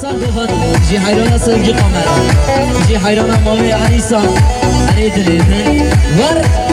سال گفت جی حیران سنجی قمر جی حیران مامی علیسان علی دلیدن ور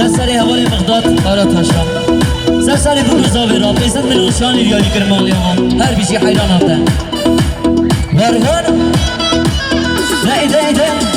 سرسری حوالی مقداد آرا تاشا سرسری بود رزاوی را بیزد من اوشانی ریالی کرمالی هم هر بیشی حیران آفته ور ور نه ایده ایده